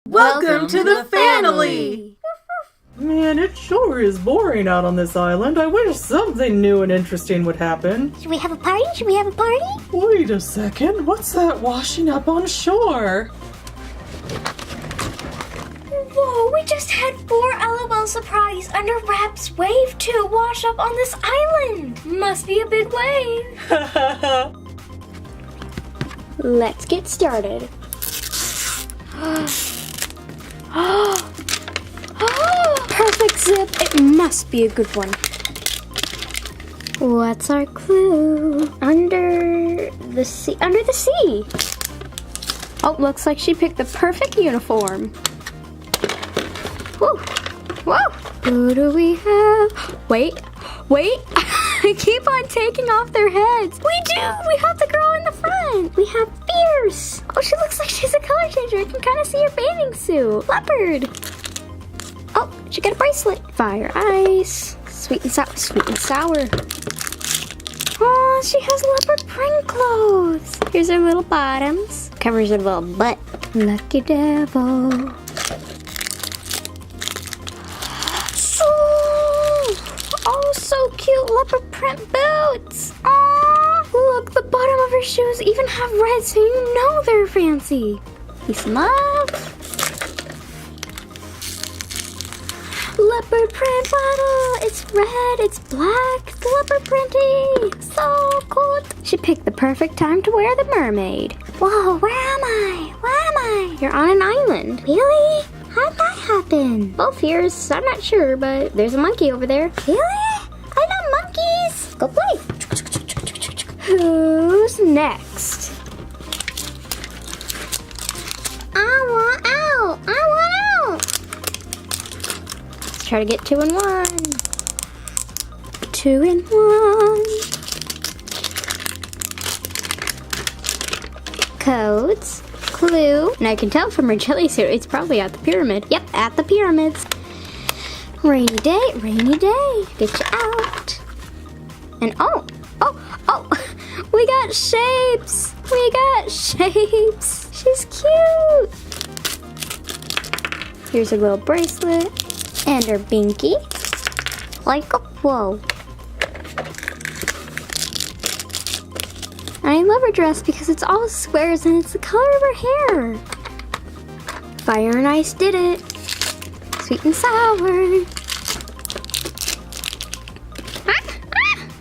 Welcome to the Fanily! Man, it sure is boring out on this island. I wish something new and interesting would happen. Should we have a party? Should we have a party? Wait a second, what's that washing up on shore? Whoa, we just had 4 L.O.L surprise under wraps wave 2 wash up on this island. Must be a big wave. Let's get started. Perfect zip. It must be a good one. What's our clue? Under the sea. Under the sea. Oh, looks like she picked the perfect uniform. Whoa. Whoa. Who do we have? Wait. I keep on taking off their heads. We do. We have the girl in the front. We have Fierce. Oh, she looks like she's a color changer. I can kind of see her bathing suit. Leopard. Oh, she got a bracelet. Fire ice. Sweet and sour. Sweet and sour. Oh, she has leopard print clothes. Here's her little bottoms. Covers her little butt. Lucky devil. Oh, so cute. Leopard print boots. Aww. Look, the bottom of her shoes even have red, so you know they're fancy. Peace and love. Leopard print bottle. It's red, it's black, it's leopard printy. So cool. She picked the perfect time to wear the mermaid. Whoa, where am I? Where am I? You're on an island. Really? How'd that happen? Both ears. I'm not sure, but there's a monkey over there. Really? I love monkeys. Go play. Who's next? I want out. I want out. Let's try to get 2 in 1. 2 in 1. Codes. Clue. And I can tell from her jelly suit it's probably at the pyramid. Yep, at the pyramids. Rainy day, get you out. And oh, we got shapes. She's cute. Here's her little bracelet and her binky. Like a whoa. I love her dress because it's all squares and it's the color of her hair. Fire and ice did it. Sweet and sour.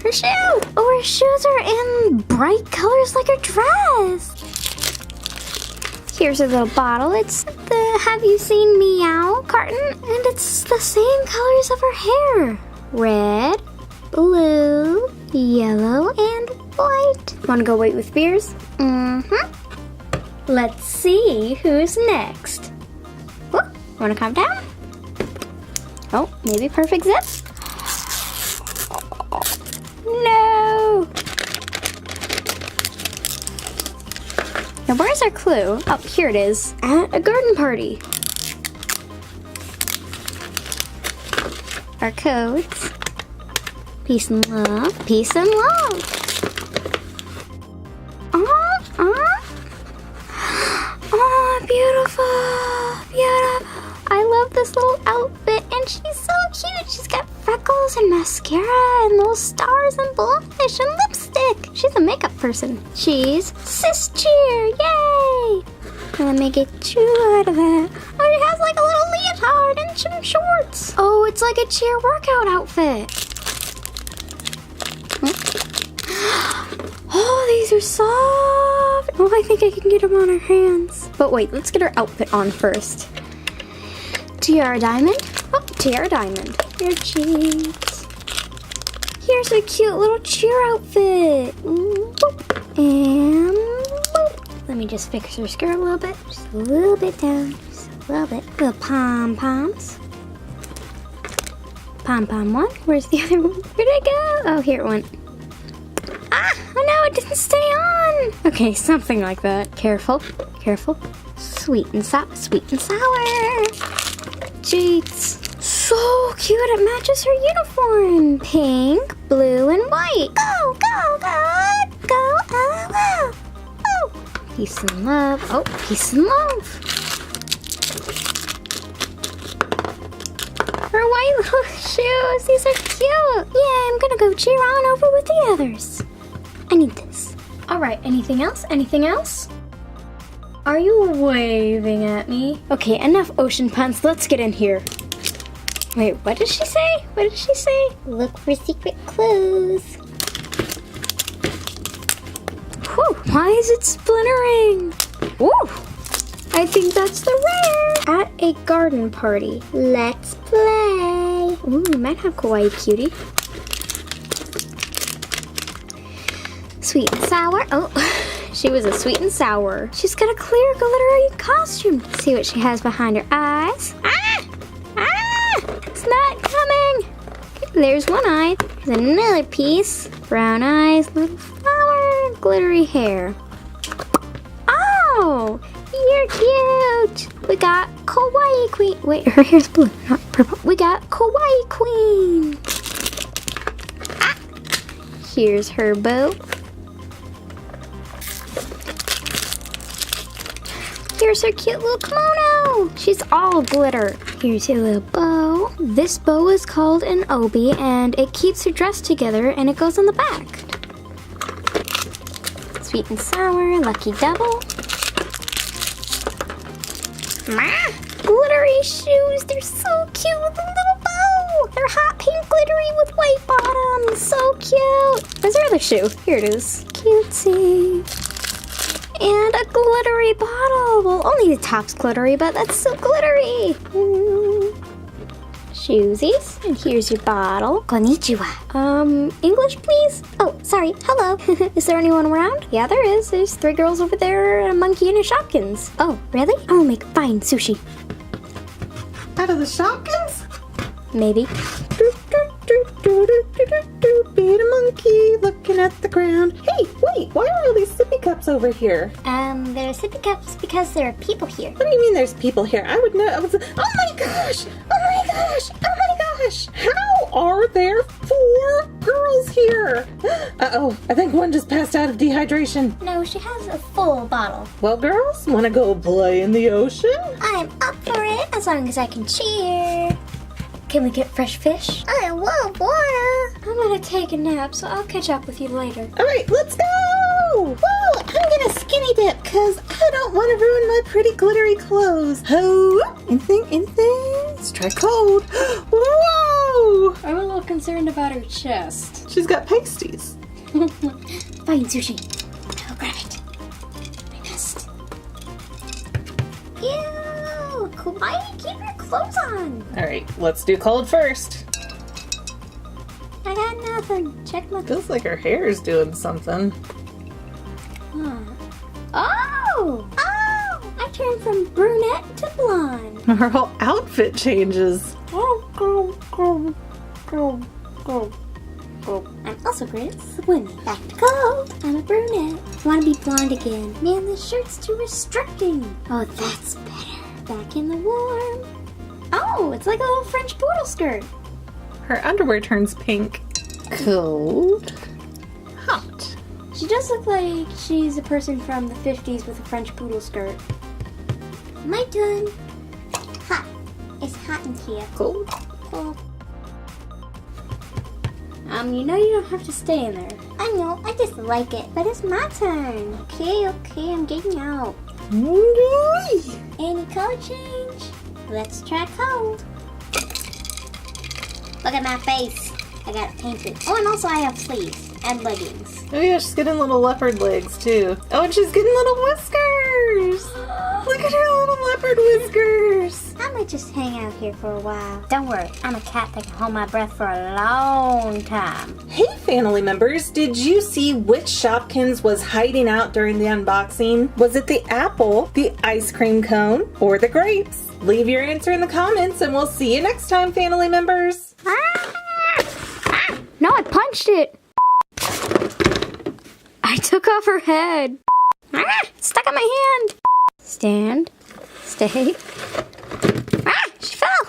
Her shoe. Oh, her shoes are in bright colors like her dress. Here's her little bottle. It's the Have You Seen Meow carton, and it's the same colors of her hair. Red, blue, yellow, and white. Wanna go wait with Fierce? Let's see who's next. Whoa, wanna calm down? Oh, maybe perfect zip? No! Now where's our clue? Oh, here it is. At a garden party. Our codes. Peace and love. Peace and love. Oh, beautiful. I love this little outfit, and she's so cute. She's got freckles and mascara and little stars and blush and lipstick. She's a makeup person. She's Sis Cheer. Yay! Let me get you out of that. Oh, she has like a little leotard and some shorts. Oh, it's like a cheer workout outfit. Oh, these are soft. Oh, I think I can get them on her hands. But wait, let's get her outfit on first. Tiara Diamond. Oh, Tiara Diamond. Your cheeks. Here's a cute little cheer outfit. Boop. And boop. Let me just fix her skirt a little bit. Just a little bit down. Just a little bit. The pom-poms. Pom-pom one. Where's the other one? Where'd it go? Oh, here it went. Oh no, it didn't stay on. Okay, something like that. Careful. Sweet and sour. Cheats. So cute, it matches her uniform. Pink, blue, and white. Go, LOL. Oh, peace and love. Oh, shoes, these are cute. Yeah, I'm gonna go cheer on over with the others. I need this. All right, anything else? Anything else? Are you waving at me? Okay, enough ocean puns. Let's get in here. Wait, what did she say? What did she say? Look for secret clues. Whew, why is it splintering? Woo! I think that's the rare. At a garden party. Let's play. Ooh, we might have kawaii cutie. Sweet and sour. Oh, she was a sweet and sour. She's got a clear glittery costume. See what she has behind her eyes. Ah! Ah! It's not coming. Okay, there's one eye. There's another piece. Brown eyes, little flower, glittery hair. Oh, you're cute. We got kawaii queen. Wait, her hair's blue, not purple. We got kawaii queen. Ah! Here's her bow. Here's her cute little kimono. She's all glitter. Here's her little bow. This bow is called an obi, and it keeps her dress together, and it goes on the back. Sweet and sour, lucky double. Glittery shoes. They're so cute with a little bow. They're hot pink glittery with white bottoms. So cute. Where's her other shoe? Here it is. Cutesy. And a glittery bottle. Well, only the top's glittery, but that's so glittery. Shoesies. And here's your bottle. Konnichiwa. English, please? Oh, sorry. Hello. Is there anyone around? Yeah, there is. There's 3 girls over there, a monkey, and a Shopkins. Oh, really? I will make fine sushi. Out of the Shopkins? Maybe. Being a monkey, looking at the ground. Hey, wait, why are all these sippy cups over here? They're sippy cups because there are people here. What do you mean there's people here? I would know. Oh my gosh! Oh my gosh! Oh my gosh! How are there 4 girls here? Uh-oh, I think one just passed out of dehydration. No, she has a full bottle. Well, girls, wanna go play in the ocean? I'm up for it as long as I can cheer. Can we get fresh fish? I love water. I'm gonna take a nap, so I'll catch up with you later. All right, let's go! Whoa, I'm gonna skinny dip because I don't want to ruin my pretty glittery clothes. Oh, anything? Let's try cold. Whoa! I'm a little concerned about her chest. She's got pasties. Fine sushi. I'll grab it. I missed. Ew, kawaii, keep your clothes on. All right, let's do cold first. I got nothing. Check my... Feels like her hair is doing something. Oh! I turned from brunette to blonde. Her whole outfit changes. I'm also great at swimming. Back to cold. I'm a brunette. Want to be blonde again. Man, this shirt's too restricting. Oh, that's better. Back in the warm. Oh, it's like a little French poodle skirt. Her underwear turns pink. Cold. Hot. She does look like she's a person from the 50s with a French poodle skirt. My turn. Hot. It's hot in here. Cold. Cold. You know you don't have to stay in there. I know, I just like it. But it's my turn. Okay, I'm getting out. Any color change? Let's try cold. Look at my face. I got it painted. Oh, and also I have sleeves and leggings. Oh yeah, she's getting little leopard legs too. Oh, and she's getting little whiskers. Look at her little leopard whiskers. I might just hang out here for a while. Don't worry, I'm a cat that can hold my breath for a long time. Hey, Fanily members, did you see which Shopkins was hiding out during the unboxing? Was it the apple, the ice cream cone, or the grapes? Leave your answer in the comments and we'll see you next time, Fanily members. No, I punched it. I took off her head. It's stuck on my hand. Stand. Stay. She fell.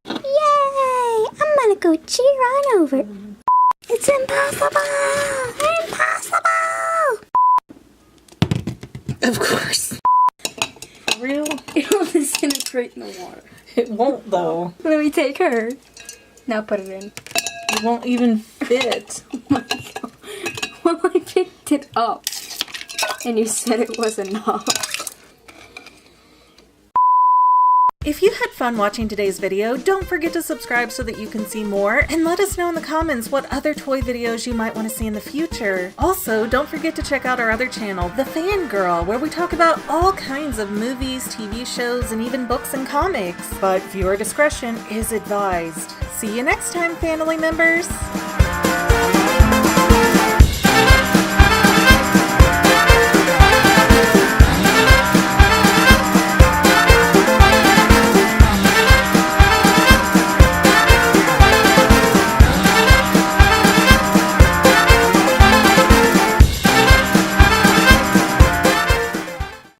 Yay! I'm gonna go cheer on over. It's impossible! Impossible! Of course. For real? It'll disintegrate in the water. It won't though. Let me take her. Now put it in. It won't even fit. Oh my god. Well, I picked it up. And you said it was enough. If you had fun watching today's video, don't forget to subscribe so that you can see more, and let us know in the comments what other toy videos you might want to see in the future. Also, don't forget to check out our other channel, The Fangirl, where we talk about all kinds of movies, TV shows, and even books and comics. But viewer discretion is advised. See you next time, Fanily members!